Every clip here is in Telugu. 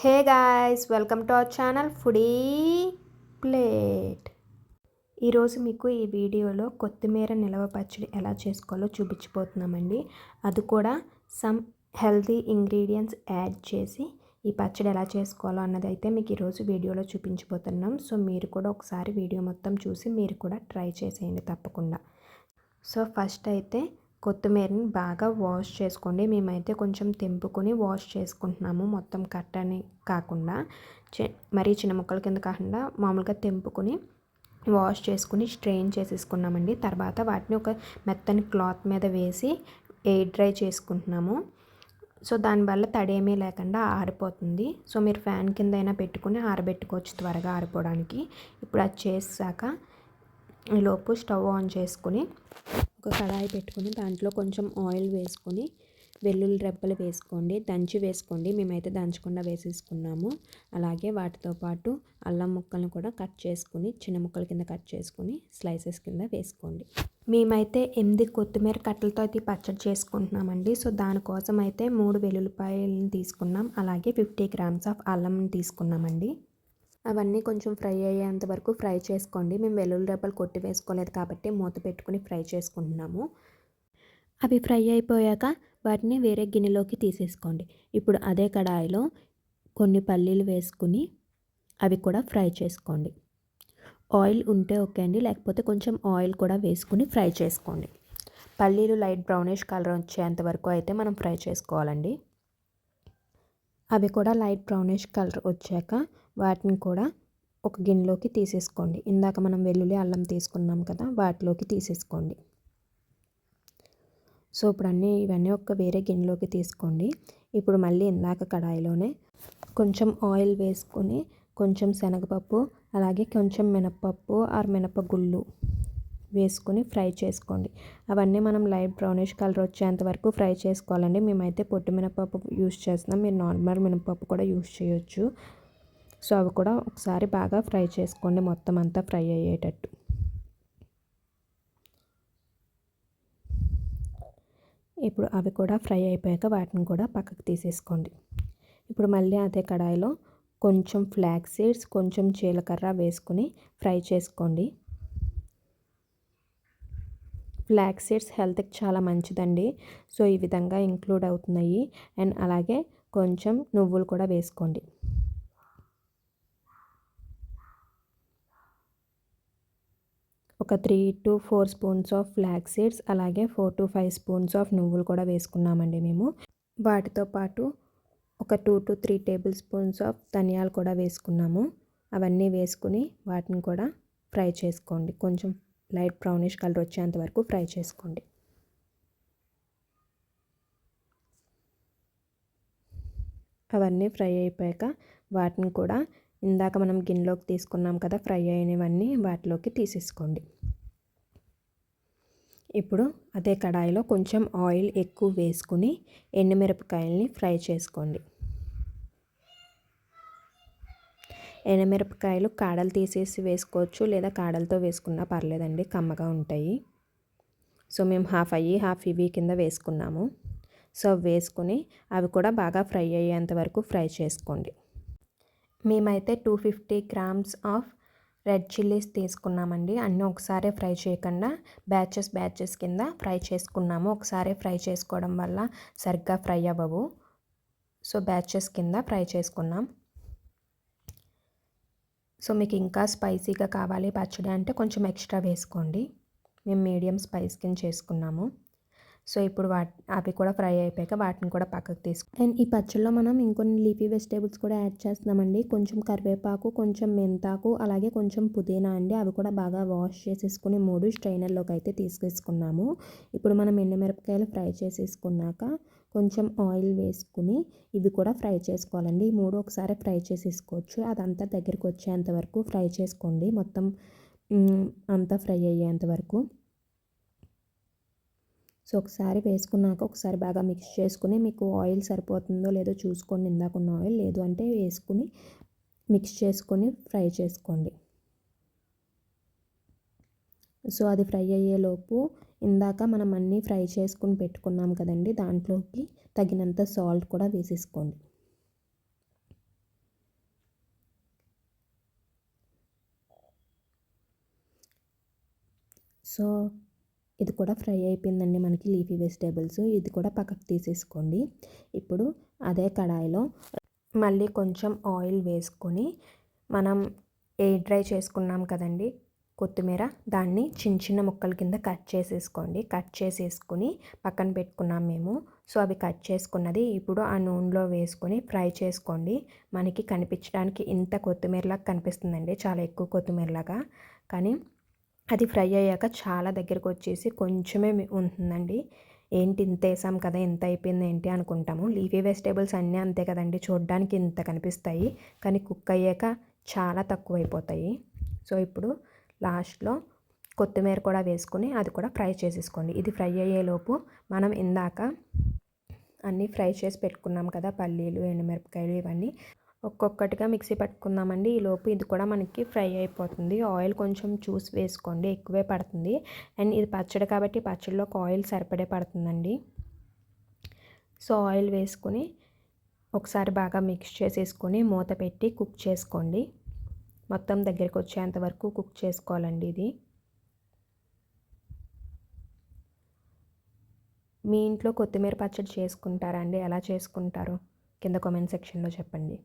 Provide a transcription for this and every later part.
Hey guys, welcome to our channel foodie plate. ఈరోజు మీకు ఈ వీడియోలో కొత్తిమీర నిలవ పచ్చడి ఎలా చేసుకోవాలో చూపించిపోతున్నామండి. అది కూడా సమ్ హెల్తీ ఇంగ్రీడియంట్స్ యాడ్ చేసి ఈ పచ్చడి ఎలా చేసుకోవాలో అన్నది అయితే మీకు ఈరోజు వీడియోలో చూపించిపోతున్నాం. సో మీరు కూడా ఒకసారి వీడియో మొత్తం చూసి మీరు కూడా ట్రై చేసేయండి తప్పకుండా. సో ఫస్ట్ అయితే కొత్తిమీరని బాగా వాష్ చేసుకోండి. మేమైతే కొంచెం తెంపుకొని వాష్ చేసుకుంటున్నాము, మొత్తం కట్టని కాకుండా మరీ చిన్న ముక్కల కింద కాకుండా మామూలుగా తెంపుకొని వాష్ చేసుకుని స్ట్రెయిన్ చేసేసుకున్నామండి. తర్వాత వాటిని ఒక మెత్తని క్లాత్ మీద వేసి ఎయిర్ డ్రై చేసుకుంటున్నాము. సో దానివల్ల తడేమీ లేకుండా ఆరిపోతుంది. సో మీరు ఫ్యాన్ కింద అయినా పెట్టుకుని ఆరబెట్టుకోవచ్చు త్వరగా ఆరిపోవడానికి. ఇప్పుడు అది చేసాక ఈలోపు స్టవ్ ఆన్ చేసుకుని ఒక కడాయి పెట్టుకుని దాంట్లో కొంచెం ఆయిల్ వేసుకొని వెల్లుల్లి రెబ్బలు వేసుకోండి, దంచి వేసుకోండి. మేమైతే దంచకుండా వేసేసుకున్నాము. అలాగే వాటితో పాటు అల్లం ముక్కలను కూడా కట్ చేసుకుని చిన్న ముక్కల కింద కట్ చేసుకుని స్లైసెస్ కింద వేసుకోండి. మేమైతే 8 కొత్తిమీర కట్టలతో అయితే పచ్చడి చేసుకుంటున్నామండి. సో దానికోసం అయితే 3 వెల్లుల్లిపాయలను తీసుకున్నాం, అలాగే 50 గ్రామ్స్ ఆఫ్ అల్లం తీసుకున్నామండి. అవన్నీ కొంచెం ఫ్రై అయ్యేంత వరకు ఫ్రై చేసుకోండి. మేము వెల్లుల్లి రెబ్బలు కొట్టి వేసుకోలేదు కాబట్టి మూత పెట్టుకుని ఫ్రై చేసుకుంటున్నాము. అవి ఫ్రై అయిపోయాక వాటిని వేరే గిన్నెలోకి తీసేసుకోండి. ఇప్పుడు అదే కడాయిలో కొన్ని పల్లీలు వేసుకుని అవి కూడా ఫ్రై చేసుకోండి. ఆయిల్ ఉంటే ఓకే అండి, లేకపోతే కొంచెం ఆయిల్ కూడా వేసుకుని ఫ్రై చేసుకోండి. పల్లీలు లైట్ బ్రౌనిష్ కలర్ వచ్చేంత వరకు అయితే మనం ఫ్రై చేసుకోవాలండి. అవి కూడా లైట్ బ్రౌనిష్ కలర్ వచ్చాక వాటిని కూడా ఒక గిన్నెలోకి తీసేసుకోండి. ఇందాక మనం వెల్లుల్లి అల్లం తీసుకున్నాం కదా, వాటిలోకి తీసేసుకోండి. సో ఇప్పుడు ఇవన్నీ ఒక వేరే గిన్నెలోకి తీసుకోండి. ఇప్పుడు మళ్ళీ ఇందాక కడాయిలోనే కొంచెం ఆయిల్ వేసుకొని కొంచెం శనగపప్పు, అలాగే కొంచెం మినపప్పు ఆర్ మినపగుళ్ళు వేసుకొని ఫ్రై చేసుకోండి. అవన్నీ మనం లైట్ బ్రౌనిష్ కలర్ వచ్చేంత వరకు ఫ్రై చేసుకోవాలండి. మేమైతే పొట్టు మినపప్పు యూస్ చేస్తున్నాం, మీరు నార్మల్ మినపప్పు కూడా యూస్ చేయొచ్చు. సో అవి కూడా ఒకసారి బాగా ఫ్రై చేసుకోండి, మొత్తం అంతా ఫ్రై అయ్యేటట్టు. ఇప్పుడు అవి కూడా ఫ్రై అయిపోయాక వాటిని కూడా పక్కకు తీసేసుకోండి. ఇప్పుడు మళ్ళీ అదే కడాయిలో కొంచెం ఫ్లాక్స్ సీడ్స్, కొంచెం జీలకర్ర వేసుకుని ఫ్రై చేసుకోండి. ఫ్లాక్స్ సీడ్స్ హెల్త్కి చాలా మంచిదండి. సో ఈ విధంగా ఇంక్లూడ్ అవుతున్నాయి. అండ్ అలాగే కొంచెం నువ్వులు కూడా వేసుకోండి. ఒక 3 to 4 spoons of flax seeds, అలాగే 4 to 5 స్పూన్స్ ఆఫ్ నువ్వులు కూడా వేసుకున్నామండి మేము. వాటితో పాటు ఒక 2 to 3 టేబుల్ స్పూన్స్ ఆఫ్ ధనియాలు కూడా వేసుకున్నాము. అవన్నీ వేసుకుని వాటిని కూడా ఫ్రై చేసుకోండి. కొంచెం లైట్ బ్రౌనిష్ కలర్ వచ్చేంత వరకు ఫ్రై చేసుకోండి. అవన్నీ ఫ్రై అయిపోయాక వాటిని కూడా ఇందాక మనం గిన్నెలోకి తీసుకున్నాం కదా ఫ్రై అయినవన్నీ, వాటిలోకి తీసేసుకోండి. ఇప్పుడు అదే కడాయిలో కొంచెం ఆయిల్ ఎక్కువ వేసుకుని ఎండుమిరపకాయల్ని ఫ్రై చేసుకోండి. ఎండుమిరపకాయలు కాడలు తీసేసి వేసుకోవచ్చు, లేదా కాడలతో వేసుకున్నా పర్లేదండి, కమ్మగా ఉంటాయి. సో మేము హాఫ్ ఇవి కింద వేసుకున్నాము. సో వేసుకుని అవి కూడా బాగా ఫ్రై అయ్యేంత వరకు ఫ్రై చేసుకోండి. మేమైతే 250 గ్రామ్స్ ఆఫ్ రెడ్ చిల్లీస్ తీసుకున్నామండి. అన్నీ ఒకసారి ఫ్రై చేయకుండా బ్యాచెస్ కింద ఫ్రై చేసుకున్నాము. ఒకసారి ఫ్రై చేసుకోవడం వల్ల సరిగ్గా ఫ్రై అవ్వవు. సో బ్యాచెస్ కింద ఫ్రై చేసుకున్నాం. సో మీకు ఇంకా స్పైసీగా కావాలి పచ్చడి అంటే కొంచెం ఎక్స్ట్రా వేసుకోండి. మేము మీడియం స్పైస్ కింద చేసుకున్నాము. సో ఇప్పుడు అవి కూడా ఫ్రై అయిపోయాక వాటిని కూడా పక్కకు తీసుకుని, అండ్ ఈ పచ్చడిలో మనం ఇంకొన్ని లీఫీ వెజిటేబుల్స్ కూడా యాడ్ చేస్తున్నామండి. కొంచెం కరివేపాకు, కొంచెం మెంతాకు, అలాగే కొంచెం పుదీనా అండి. అవి కూడా బాగా వాష్ చేసేసుకుని 3 స్ట్రైనర్లోకి అయితే తీసుకున్నాము. ఇప్పుడు మనం ఎండుమిరపకాయలు ఫ్రై చేసేసుకున్నాక కొంచెం ఆయిల్ వేసుకుని ఇవి కూడా ఫ్రై చేసుకోవాలండి. ఈ 3 ఒకసారి ఫ్రై చేసేసుకోవచ్చు. అదంతా దగ్గరికి వచ్చేంత వరకు ఫ్రై చేసుకోండి, మొత్తం అంతా ఫ్రై అయ్యేంత వరకు. సో ఒకసారి వేసుకున్నాక ఒకసారి బాగా మిక్స్ చేసుకుని మీకు ఆయిల్ సరిపోతుందో లేదో చూసుకోండి. ఇందాకున్న ఆయిల్ లేదు అంటే వేసుకుని మిక్స్ చేసుకొని ఫ్రై చేసుకోండి. సో అది ఫ్రై అయ్యేలోపు ఇందాక మనం అన్నీ ఫ్రై చేసుకుని పెట్టుకున్నాం కదండి, దాంట్లోకి తగినంత సాల్ట్ కూడా వేసేసుకోండి. సో ఇది కూడా ఫ్రై అయిపోయిందండి మనకి లీఫీ వెజిటేబుల్స్. ఇది కూడా పక్కకు తీసేసుకోండి. ఇప్పుడు అదే కడాయిలో మళ్ళీ కొంచెం ఆయిల్ వేసుకొని మనం ఎయిర్ డ్రై చేసుకున్నాం కదండి కొత్తిమీర, దాన్ని చిన్న చిన్న ముక్కల కింద కట్ చేసేసుకోండి. కట్ చేసేసుకుని పక్కన పెట్టుకున్నాం మేము. సో అవి కట్ చేసుకున్నది ఇప్పుడు ఆ నూనెలో వేసుకొని ఫ్రై చేసుకోండి. మనకి కనిపించడానికి ఇంత కొత్తిమీరలాగా కనిపిస్తుందండి, చాలా ఎక్కువ కొత్తిమీరలాగా. కానీ అది ఫ్రై అయ్యాక చాలా దగ్గరకు వచ్చేసి కొంచెమే ఉంటుందండి. ఏంటి ఇంత వేసాం కదా, ఇంత అయిపోయింది ఏంటి అనుకుంటాము. లీఫీ వెజిటేబుల్స్ అన్నీ అంతే కదండి, చూడడానికి ఇంత కనిపిస్తాయి కానీ కుక్ అయ్యాక చాలా తక్కువ అయిపోతాయి. సో ఇప్పుడు లాస్ట్లో కొత్తిమీర కూడా వేసుకొని అది కూడా ఫ్రై చేసేసుకోండి. ఇది ఫ్రై అయ్యేలోపు మనం ఇందాక అన్నీ ఫ్రై చేసి పెట్టుకున్నాం కదా, పల్లీలు, ఎండుమిరపకాయలు, ఇవన్నీ ఒక్కొక్కటిగా మిక్సీ పట్టుకుందామండి. ఈలోపు ఇది కూడా మనకి ఫ్రై అయిపోతుంది. ఆయిల్ కొంచెం చూసి వేసుకోండి, ఎక్కువే పడుతుంది. అండ్ ఇది పచ్చడి కాబట్టి పచ్చడిలోకి ఆయిల్ సరిపడే పడుతుందండి. సో ఆయిల్ వేసుకొని ఒకసారి బాగా మిక్స్ చేసేసుకొని మూత పెట్టి కుక్ చేసుకోండి. మొత్తం దగ్గరికి వచ్చేంత వరకు కుక్ చేసుకోవాలండి. ఇది మీ ఇంట్లో కొత్తిమీర పచ్చడి చేసుకుంటారా అండి? ఎలా చేసుకుంటారు కింద కామెంట్ సెక్షన్లో చెప్పండి.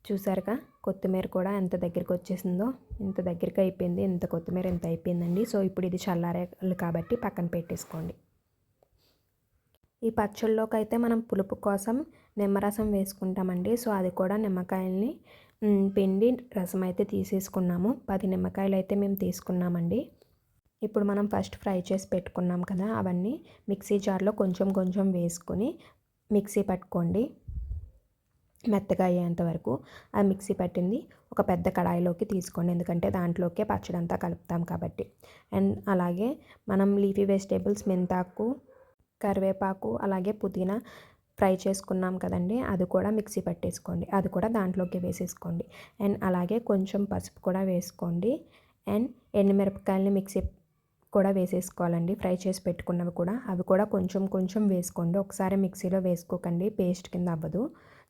చూసారుగా కొత్తిమీర కూడా ఎంత దగ్గరికి వచ్చేసిందో, ఇంత దగ్గరికి అయిపోయింది. ఇంత కొత్తిమీర ఎంత అయిపోయిందండి. సో ఇప్పుడు ఇది చల్లారాలి కాబట్టి పక్కన పెట్టేసుకోండి. ఈ పచ్చళ్ళలోకి అయితే మనం పులుపు కోసం నిమ్మరసం వేసుకుంటామండి. సో అది కూడా నిమ్మకాయల్ని పిండి రసం అయితే తీసేసుకున్నాము. 10 నిమ్మకాయలు అయితే మేము తీసుకున్నామండి. ఇప్పుడు మనం ఫస్ట్ ఫ్రై చేసి పెట్టుకున్నాం కదా, అవన్నీ మిక్సీ జార్లో కొంచెం కొంచెం వేసుకొని మిక్సీ పట్టుకోండి మెత్తగా అయ్యేంత వరకు. ఆ మిక్సీ పట్టింది ఒక పెద్ద కడాయిలోకి తీసుకోండి, ఎందుకంటే దాంట్లోకే పచ్చడంతా కలుపుతాం కాబట్టి. అండ్ అలాగే మనం లీఫీ వెజిటేబుల్స్, మెంతాకు, కరివేపాకు, అలాగే పుదీనా ఫ్రై చేసుకున్నాం కదండి, అది కూడా మిక్సీ పట్టేసుకోండి. అది కూడా దాంట్లోకి వేసేసుకోండి. అండ్ అలాగే కొంచెం పసుపు కూడా వేసుకోండి. అండ్ ఎండుమిరపకాయలని మిక్సీ కూడా వేసేసుకోవాలండి, ఫ్రై చేసి పెట్టుకున్నవి కూడా. అవి కూడా కొంచెం కొంచెం వేసుకోండి, ఒకసారి మిక్సీలో వేసుకోకండి, పేస్ట్ కింద అవ్వదు.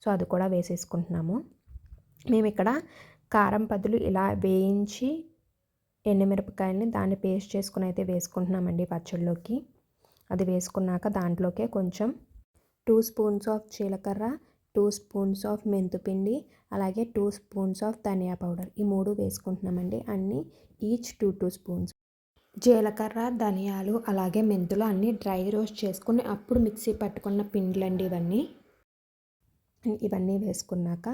సో అది కూడా వేసేసుకుంటున్నాము. మేము ఇక్కడ కారం బదులు ఇలా వేయించి ఎండుమిరపకాయలని దాన్ని పేస్ట్ చేసుకుని అయితే వేసుకుంటున్నామండి పచ్చళ్ళలోకి. అది వేసుకున్నాక దాంట్లోకే కొంచెం 2 స్పూన్స్ ఆఫ్ జీలకర్ర, 2 స్పూన్స్ ఆఫ్ మెంతుపిండి, అలాగే 2 స్పూన్స్ ఆఫ్ ధనియా పౌడర్, ఈ 3 వేసుకుంటున్నామండి. అన్నీ ఈచ్ 2 స్పూన్స్. జీలకర్ర, ధనియాలు, అలాగే మెంతులు అన్నీ డ్రై రోస్ట్ చేసుకుని అప్పుడు మిక్సీ పట్టుకున్న పిండిలండి ఇవన్నీ వేసుకున్నాక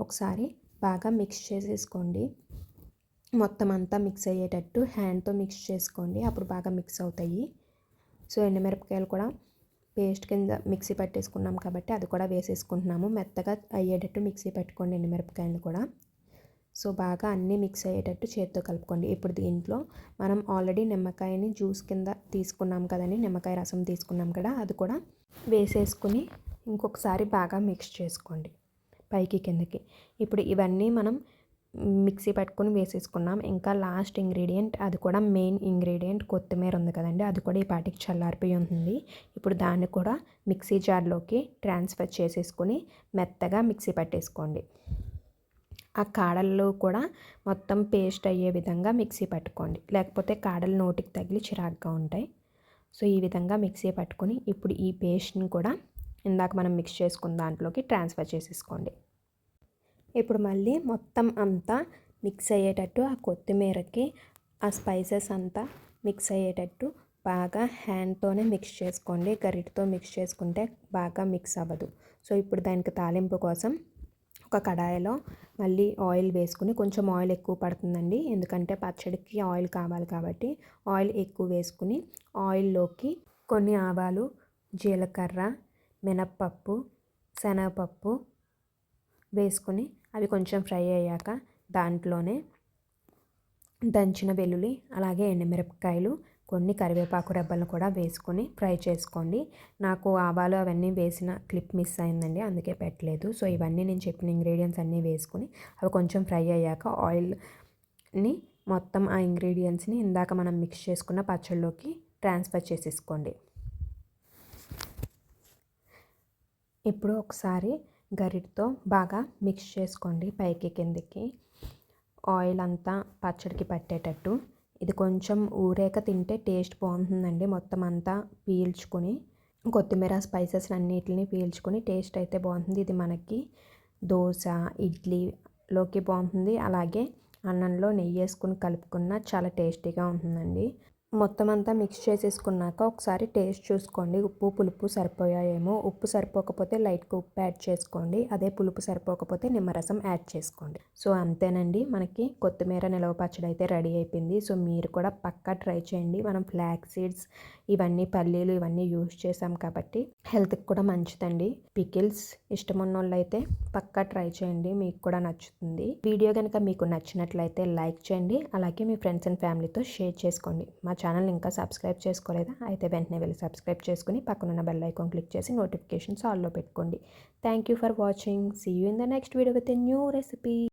ఒకసారి బాగా మిక్స్ చేసేసుకోండి. మొత్తం అంతా మిక్స్ అయ్యేటట్టు హ్యాండ్తో మిక్స్ చేసుకోండి, అప్పుడు బాగా మిక్స్ అవుతాయి. సో ఎండుమిరపకాయలు కూడా పేస్ట్ కింద మిక్సీ పట్టేసుకున్నాం కాబట్టి అది కూడా వేసేసుకుంటున్నాము. మెత్తగా అయ్యేటట్టు మిక్సీ పెట్టుకోండి ఎండుమిరపకాయలు కూడా. సో బాగా అన్నీ మిక్స్ అయ్యేటట్టు చేత్తో కలుపుకోండి. ఇప్పుడు దీంట్లో మనం ఆల్రెడీ నిమ్మకాయని జ్యూస్ కింద తీసుకున్నాం కదండి, నిమ్మకాయ రసం తీసుకున్నాం కదా, అది కూడా వేసేసుకుని ఇంకొకసారి బాగా మిక్స్ చేసుకోండి పైకి కిందకి. ఇప్పుడు ఇవన్నీ మనం మిక్సీ పట్టుకొని వేసేసుకున్నాం. ఇంకా లాస్ట్ ఇంగ్రీడియంట్, అది కూడా మెయిన్ ఇంగ్రీడియంట్, కొత్తిమీర ఉంది కదండి, అది కూడా ఈ పాటికి చల్లారిపోయి ఉంటుంది. ఇప్పుడు దాన్ని కూడా మిక్సీ జార్లోకి ట్రాన్స్ఫర్ చేసేసుకొని మెత్తగా మిక్సీ పట్టేసుకోండి. ఆ కాడల్లో కూడా మొత్తం పేస్ట్ అయ్యే విధంగా మిక్సీ పట్టుకోండి, లేకపోతే కాడలు నోటికి తగిలి చిరాగ్గా ఉంటాయి. సో ఈ విధంగా మిక్సీ పట్టుకొని ఇప్పుడు ఈ పేస్ట్ని కూడా ఇందాక మనం మిక్స్ చేసుకున్న దాంట్లోకి ట్రాన్స్ఫర్ చేసేసుకోండి. ఇప్పుడు మళ్ళీ మొత్తం అంతా మిక్స్ అయ్యేటట్టు, ఆ కొత్తిమీరకి ఆ స్పైసెస్ అంతా మిక్స్ అయ్యేటట్టు బాగా హ్యాండ్తోనే మిక్స్ చేసుకోండి. గరిటతో మిక్స్ చేసుకుంటే బాగా మిక్స్ అవ్వదు. సో ఇప్పుడు దానికి తాలింపు కోసం ఒక కడాయిలో మళ్ళీ ఆయిల్ వేసుకుని, కొంచెం ఆయిల్ ఎక్కువ పడుతుందండి ఎందుకంటే పచ్చడికి ఆయిల్ కావాలి కాబట్టి, ఆయిల్ ఎక్కువ వేసుకుని ఆయిల్లోకి కొన్ని ఆవాలు, జీలకర్ర, మినప్పప్పు, శనగపప్పు వేసుకొని అవి కొంచెం ఫ్రై అయ్యాక దాంట్లోనే దంచిన వెల్లుల్లి, అలాగే ఎండుమిరపకాయలు, కొన్ని కరివేపాకు రెబ్బలను కూడా వేసుకొని ఫ్రై చేసుకోండి. నాకు ఆవాలు అవన్నీ వేసిన క్లిప్ మిస్ అయిందండి, అందుకే పెట్టలేదు. సో ఇవన్నీ నేను చెప్పిన ఇంగ్రీడియంట్స్ అన్నీ వేసుకొని అవి కొంచెం ఫ్రై అయ్యాక ఆయిల్ని మొత్తం ఆ ఇంగ్రీడియంట్స్ని ఇందాక మనం మిక్స్ చేసుకున్న పచ్చళ్ళలోకి ట్రాన్స్ఫర్ చేసేసుకోండి. ఇప్పుడు ఒకసారి గరిటతో బాగా మిక్స్ చేసుకోండి పైకి కిందకి. ఆయిల్ అంతా పచ్చడికి పట్టేటట్టు. ఇది కొంచెం ఊరాక తింటే టేస్ట్ బాగుంటుందండి. మొత్తం అంతా పీల్చుకొని కొత్తిమీర స్పైసెస్ అన్నిటిని పీల్చుకొని టేస్ట్ అయితే బాగుంటుంది. ఇది మనకి దోశ, ఇడ్లీలోకి బాగుంటుంది. అలాగే అన్నంలో నెయ్యి వేసుకుని కలుపుకున్న చాలా టేస్టీగా ఉంటుందండి. మొత్తం అంతా మిక్స్ చేసేసుకున్నాక ఒకసారి టేస్ట్ చూసుకోండి. ఉప్పు పులుపు సరిపోయాయేమో. ఉప్పు సరిపోకపోతే లైట్గా ఉప్పు యాడ్ చేసుకోండి. అదే పులుపు సరిపోకపోతే నిమ్మరసం యాడ్ చేసుకోండి. సో అంతేనండి, మనకి కొత్తిమీర నిలవ పచ్చడి అయితే రెడీ అయిపోయింది. సో మీరు కూడా పక్కా ట్రై చేయండి. మనం ఫ్లాక్స్ సీడ్స్ ఇవన్నీ పల్లీలు ఇవన్నీ యూజ్ చేసాం కాబట్టి హెల్త్కి కూడా మంచిదండి. పికిల్స్ ఇష్టం ఉన్న వాళ్ళు అయితే పక్కా ట్రై చేయండి, మీకు కూడా నచ్చుతుంది. వీడియో కనుక మీకు నచ్చినట్లయితే లైక్ చేయండి. అలాగే మీ ఫ్రెండ్స్ అండ్ ఫ్యామిలీతో షేర్ చేసుకోండి. మా ఛానల్ ఇంకా సబ్స్క్రైబ్ చేసుకోలేదా అయితే వెంటనే వెళ్ళి సబ్స్క్రైబ్ చేసుకుని పక్కనున్న బెల్ ఐకాన్ క్లిక్ చేసి నోటిఫికేషన్స్ ఆల్లో పెట్టుకోండి. Thank you for watching. See you in the next video with a new recipe.